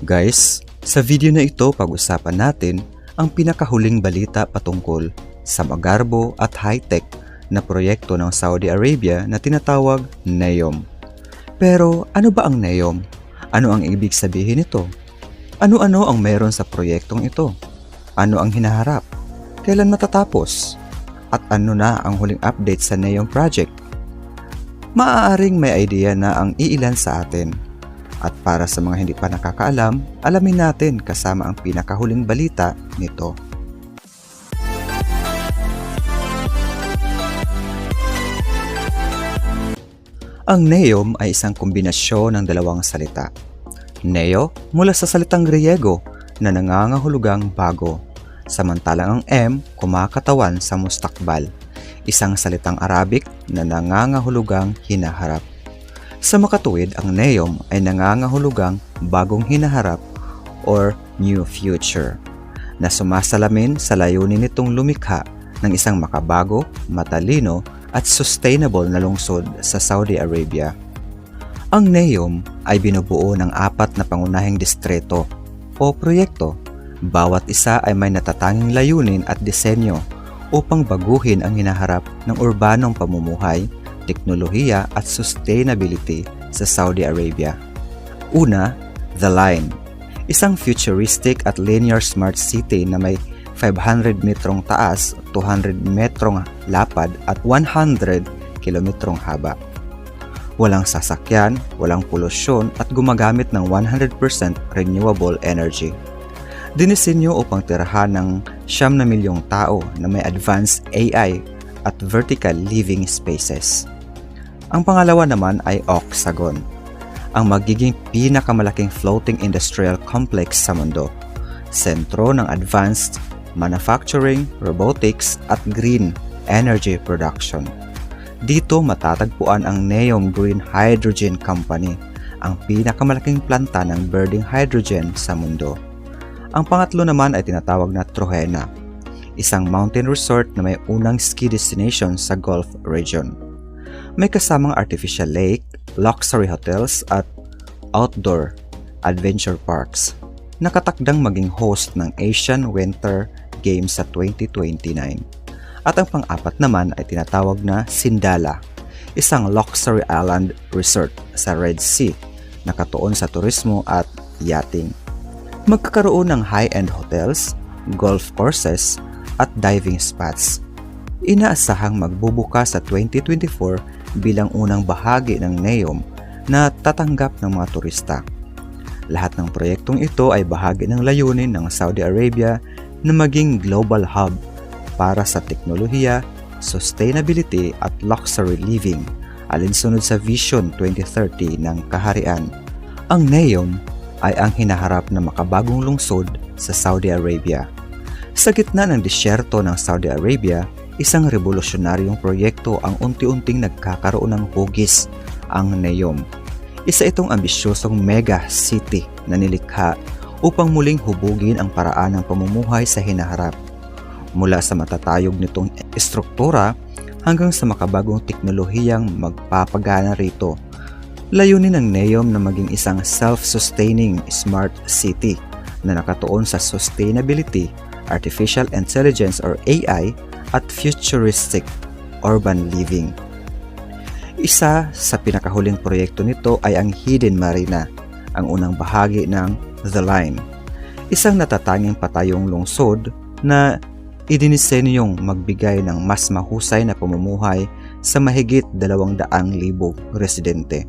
Guys, sa video na ito pag-usapan natin ang pinakahuling balita patungkol sa magarbo at high-tech na proyekto ng Saudi Arabia na tinatawag NEOM. Pero ano ba ang NEOM? Ano ang ibig sabihin nito? Ano-ano ang meron sa proyektong ito? Ano ang hinaharap? Kailan matatapos? At ano na ang huling update sa NEOM project? Maaaring may idea na ang iilan sa atin. At para sa mga hindi pa nakakaalam, alamin natin kasama ang pinakahuling balita nito. Ang NEOM ay isang kombinasyon ng dalawang salita. Neo mula sa salitang Griego na nangangahulugang bago, samantalang ang M kumakatawan sa mustakbal, isang salitang Arabic na nangangahulugang hinaharap. Sa makatuwid, ang NEOM ay nangangahulugang bagong hinaharap or new future, na sumasalamin sa layunin nitong lumikha ng isang makabago, matalino at sustainable na lungsod sa Saudi Arabia. Ang NEOM ay binubuo ng 4 na pangunahing distrito o proyekto. Bawat isa ay may natatanging layunin at disenyo upang baguhin ang hinaharap ng urbanong pamumuhay, teknolohiya at sustainability sa Saudi Arabia. Una, The Line, isang futuristic at linear smart city na may 500 metrong taas, 200 metrong lapad at 100 kilometrong haba. Walang sasakyan, walang polusyon at gumagamit ng 100% renewable energy. Dinisenyo upang tirahan ng 9 na milyong tao na may advanced AI at vertical living spaces. Ang pangalawa naman ay Oxagon, ang magiging pinakamalaking floating industrial complex sa mundo, sentro ng advanced manufacturing, robotics at green energy production. Dito matatagpuan ang NEOM Green Hydrogen Company, ang pinakamalaking planta ng burning hydrogen sa mundo. Ang pangatlo naman ay tinatawag na Trojena, isang mountain resort na may unang ski destination sa Gulf region. May kasamang artificial lake, luxury hotels at outdoor adventure parks. Nakatakdang maging host ng Asian Winter Games sa 2029. At ang pang-apat naman ay tinatawag na Sindala, isang luxury island resort sa Red Sea, nakatuon sa turismo at yachting. Magkakaroon ng high-end hotels, golf courses at diving spots. Inaasahang magbubuka sa 2024 bilang unang bahagi ng NEOM na tatanggap ng mga turista. Lahat ng proyektong ito ay bahagi ng layunin ng Saudi Arabia na maging global hub para sa teknolohiya, sustainability at luxury living, alinsunod sa Vision 2030 ng kaharian. Ang NEOM ay ang hinaharap na makabagong lungsod sa Saudi Arabia. Sa gitna ng disyerto ng Saudi Arabia, isang revolusyonaryong proyekto ang unti-unting nagkakaroon ng hugis, ang NEOM. Isa itong ambisyosong mega city na nilikha upang muling hubugin ang paraan ng pamumuhay sa hinaharap. Mula sa matatayog nitong estruktura hanggang sa makabagong teknolohiyang magpapagana rito. Layunin ng NEOM na maging isang self-sustaining smart city na nakatuon sa sustainability, artificial intelligence or AI, at futuristic urban living. Isa sa pinakahuling proyekto nito ay ang Hidden Marina, ang unang bahagi ng The Line, isang natatanging patayong lungsod na idinisenyong magbigay ng mas mahusay na pamumuhay sa mahigit 200,000 residente.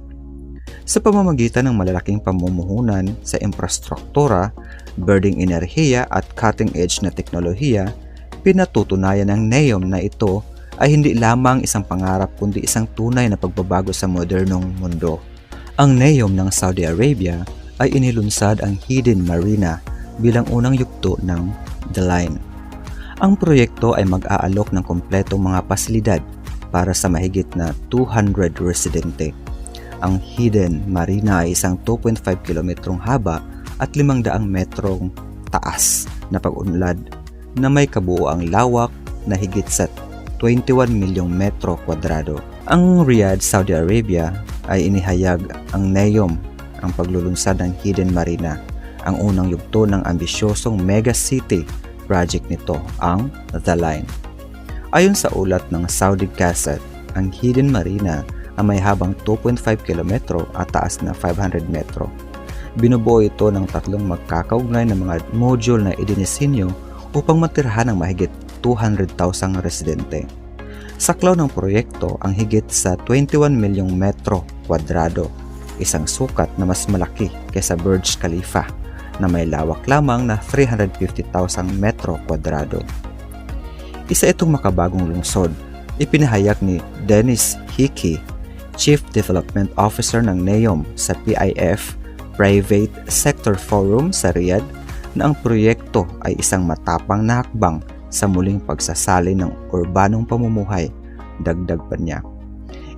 Sa pamamagitan ng malalaking pamumuhunan sa infrastruktura, birding enerhiya at cutting-edge na teknolohiya, pinatutunayan ng NEOM na ito ay hindi lamang isang pangarap kundi isang tunay na pagbabago sa modernong mundo. Ang NEOM ng Saudi Arabia ay inilunsad ang Hidden Marina bilang unang yugto ng The Line. Ang proyekto ay mag-aalok ng kompletong mga pasilidad para sa mahigit na 200 residente. Ang Hidden Marina ay isang 2.5 kilometrong haba at 500 metrong taas na pag-unlad na may kabuoang lawak na higit sa 21 milyong metro kwadrado. Ang Riyadh, Saudi Arabia ay inihayag ang NEOM ang paglulunsad ng Hidden Marina Ang unang yugto ng ambisyosong mega city project nito ang The Line. Ayon sa ulat ng Saudi Gazette, ang Hidden Marina ay may habang 2.5 kilometro at taas na 500 metro. Binubuo ito ng tatlong magkakaugnay na mga module na idinisenyo upang matirhan ng mahigit 200,000 residente. Saklaw ng proyekto ang higit sa 21 milyong metro kwadrado, isang sukat na mas malaki kaysa Burj Khalifa na may lawak lamang na 350,000 metro kwadrado. Isa itong makabagong lungsod, ipinahayag ni Dennis Hickey, Chief Development Officer ng NEOM sa PIF Private Sector Forum sa Riyadh, na ang proyekto ay isang matapang na hakbang sa muling pagsasalin ng urbanong pamumuhay. Dagdag pa niya,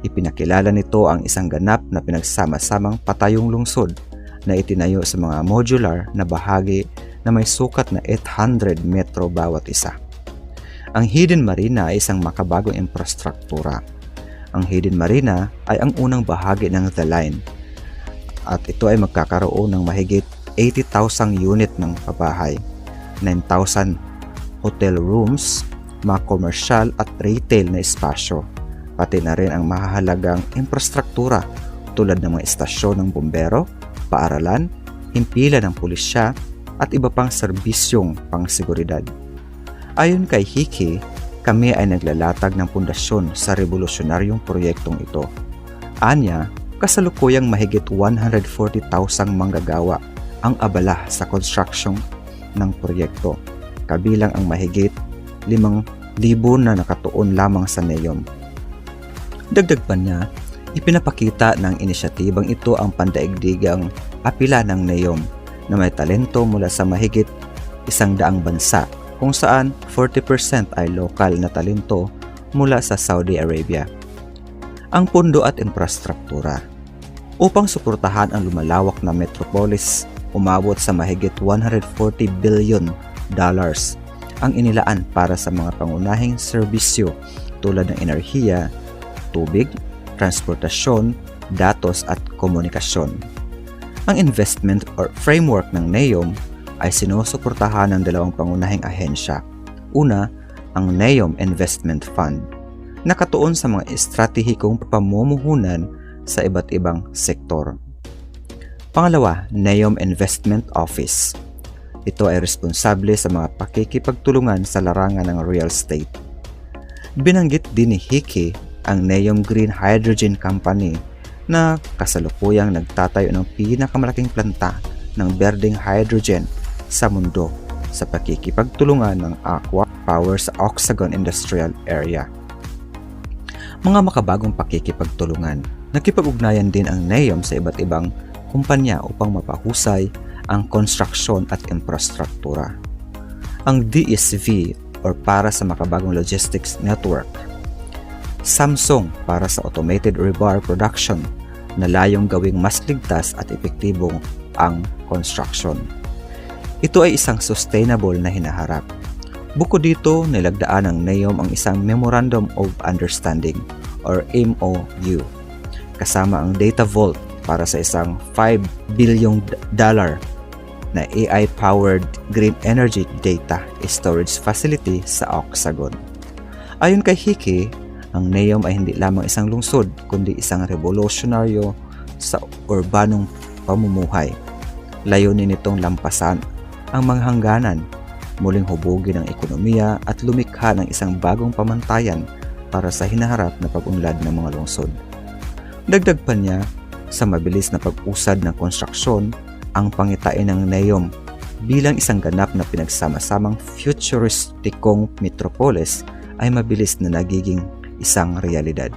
ipinakilala nito ang isang ganap na pinagsama-samang patayong lungsod na itinayo sa mga modular na bahagi na may sukat na 800 metro bawat isa. Ang Hidden Marina ay isang makabagong infrastruktura. Ang Hidden Marina ay ang unang bahagi ng The Line at ito ay magkakaroon ng mahigit 80,000 unit ng pabahay, 9,000 hotel rooms, mga komersyal at retail na espasyo, pati na rin ang mahahalagang infrastruktura tulad ng mga istasyon ng bumbero, paaralan, himpilan ng pulisya at iba pang serbisyong pangseguridad. Ayon kay Hickey, kami ay naglalatag ng pundasyon sa revolusyonaryong proyektong ito. Anya, kasalukuyang mahigit 140,000 manggagawa ang abala sa construction ng proyekto, kabilang ang mahigit 5,000 na nakatuon lamang sa NEOM. Dagdag pa niya, ipinapakita ng inisyatibang ito ang pandaigdigang apila ng NEOM na may talento mula sa mahigit 100 bansa, kung saan 40% ay lokal na talento mula sa Saudi Arabia. Ang pundo at infrastruktura. Upang suportahan ang lumalawak na metropolis, umabot sa mahigit $140 billion ang inilaan para sa mga pangunahing serbisyo tulad ng enerhiya, tubig, transportasyon, datos at komunikasyon. Ang investment or framework ng NEOM ay sinusuportahan ng dalawang pangunahing ahensya. Una, ang NEOM Investment Fund, nakatuon sa mga estratehikong pamumuhunan sa iba't ibang sektor. Pangalawa, NEOM Investment Office. Ito ay responsable sa mga pakikipagtulungan sa larangan ng real estate. Binanggit din ni Hickey ang NEOM Green Hydrogen Company na kasalukuyang nagtatayo ng pinakamalaking planta ng berdeng hydrogen sa mundo sa pakikipagtulungan ng Aqua Power sa Oxagon Industrial Area. Mga makabagong pakikipagtulungan, nakipag-ugnayan din ang NEOM sa iba't ibang kumpanya upang mapahusay ang konstruksyon at infrastruktura. Ang DSV or para sa makabagong logistics network. Samsung para sa automated rebar production na layong gawing mas ligtas at epektibong ang construction. Ito ay isang sustainable na hinaharap. Bukod dito, nilagdaan ng NEOM ang isang Memorandum of Understanding or MOU kasama ang Data Vault para sa isang $5 billion na AI-powered green energy data storage facility sa Oxagon. Ayon kay Hickey, ang NEOM ay hindi lamang isang lungsod kundi isang revolusyonaryo sa urbanong pamumuhay. Layunin nitong lampasan ang mga hangganan, muling hubugin ang ekonomiya at lumikha ng isang bagong pamantayan para sa hinaharap na pag-unlad ng mga lungsod. Dagdag pa niya, sa mabilis na pag-usad ng konstruksyon, ang pangitain ng NEOM bilang isang ganap na pinagsama-samang futuristikong metropolis ay mabilis na nagiging isang realidad.